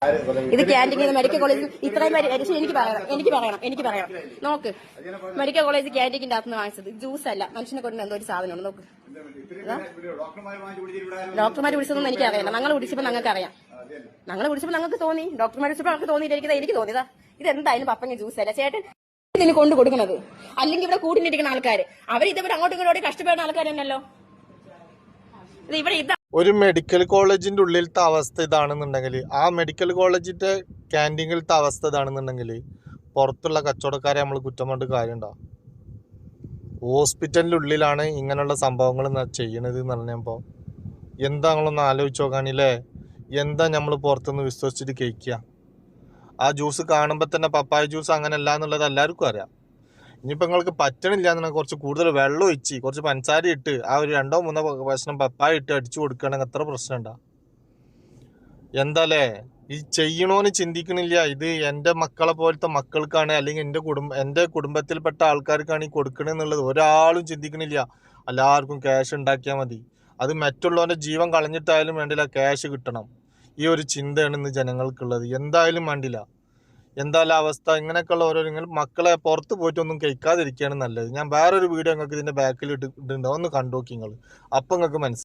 ഇത് ക്യാൻറ്റീനിൽ മെഡിക്കൽ കോളേജിൽ ഇത്രയും എനിക്ക് പറയണം നോക്ക്. മെഡിക്കൽ കോളേജ് ക്യാൻറ്റീനിന്റെ അകത്ത് വാങ്ങിച്ചത് ജ്യൂസ് അല്ല, മനുഷ്യനെ കൊണ്ട് എന്തോ ഒരു സാധനമാണ്. നോക്ക്, ഡോക്ടർമാർ വിളിച്ചതൊന്നും എനിക്ക് അറിയില്ല. ഞങ്ങൾ കുടിച്ചപ്പോൾ ഞങ്ങൾക്ക് അറിയാം. തോന്നി, ഡോക്ടർമാർ വിളിച്ചപ്പോൾ ഞങ്ങൾക്ക് തോന്നിയിരിക്കുന്നത് എനിക്ക് തോന്നിയതാ ഇത് എന്തായാലും പപ്പങ്ങ ജ്യൂസ് അല്ല ചേട്ടൻ ഇതിന് കൊണ്ട് കൊടുക്കുന്നത്. അല്ലെങ്കിൽ ഇവിടെ കൂട്ടിനിരിക്കുന്ന ആൾക്കാർ അവർ ഇതേപോലെ അങ്ങോട്ടും ഇങ്ങോട്ടും കഷ്ടപ്പെടുന്ന ആൾക്കാർ തന്നെയല്ലോ. ഒരു മെഡിക്കൽ കോളേജിന്റെ ഉള്ളിലത്തെ അവസ്ഥ ഇതാണെന്നുണ്ടെങ്കിൽ, ആ മെഡിക്കൽ കോളേജിന്റെ ക്യാൻറ്റീനിലത്തെ അവസ്ഥ ഇതാണെന്നുണ്ടെങ്കിൽ, പുറത്തുള്ള കച്ചവടക്കാരെ നമ്മൾ കുറ്റം കൊണ്ട് കാര്യമുണ്ടോ? ഹോസ്പിറ്റലിൻ്റെ ഉള്ളിലാണ് ഇങ്ങനെയുള്ള സംഭവങ്ങൾ ചെയ്യണത് എന്ന് പറഞ്ഞപ്പോൾ എന്താ നിങ്ങളൊന്ന് ആലോചിച്ച് നോക്കാനില്ലേ? എന്താ നമ്മൾ പുറത്തുനിന്ന് വിശ്വസിച്ചിട്ട് കഴിക്കുക? ആ ജ്യൂസ് കാണുമ്പോൾ തന്നെ പപ്പായ ജ്യൂസ് അങ്ങനെയല്ല എന്നുള്ളത് എല്ലാവർക്കും അറിയാം. ഇനിയിപ്പോൾ നിങ്ങൾക്ക് പറ്റണില്ല എന്നുണ്ടെങ്കിൽ കുറച്ച് കൂടുതൽ വെള്ളം ഒഴിച്ച് കുറച്ച് പഞ്ചസാര ഇട്ട് ആ ഒരു 2-3 കഷ്ണം പപ്പായ ഇട്ട് അടിച്ചു കൊടുക്കുകയാണെങ്കിൽ എത്ര പ്രശ്നം ഉണ്ടാ? എന്താല്ലേ ഈ ചെയ്യണോന്ന് ചിന്തിക്കണില്ല. ഇത് എൻ്റെ മക്കളെ പോലത്തെ മക്കൾക്കാണ്, അല്ലെങ്കിൽ എൻ്റെ കുടുംബത്തിൽപ്പെട്ട ആൾക്കാർക്കാണ് ഈ കൊടുക്കണെന്നുള്ളത് ഒരാളും ചിന്തിക്കണില്ല. എല്ലാവർക്കും ക്യാഷ് ഉണ്ടാക്കിയാൽ മതി, അത് മറ്റുള്ളവൻ്റെ ജീവൻ കളഞ്ഞിട്ടായാലും വേണ്ടില്ല, ക്യാഷ് കിട്ടണം. ഈ ഒരു ചിന്തയാണ് ഇന്ന് ജനങ്ങൾക്കുള്ളത്. എന്തായാലും വേണ്ടില്ല. എന്തായാലും അവസ്ഥ ഇങ്ങനെയൊക്കെയുള്ള ഓരോ മക്കളെ പുറത്ത് പോയിട്ടൊന്നും കഴിക്കാതിരിക്കുകയാണ് നല്ലത്. ഞാൻ വേറൊരു വീഡിയോ നിങ്ങൾക്ക് ഇതിൻ്റെ ബാക്കിൽ ഇട്ടിട്ടുണ്ടോ, ഒന്ന് കണ്ടു നോക്കി നിങ്ങൾ, അപ്പം നിങ്ങൾക്ക് മനസ്സിലാവും.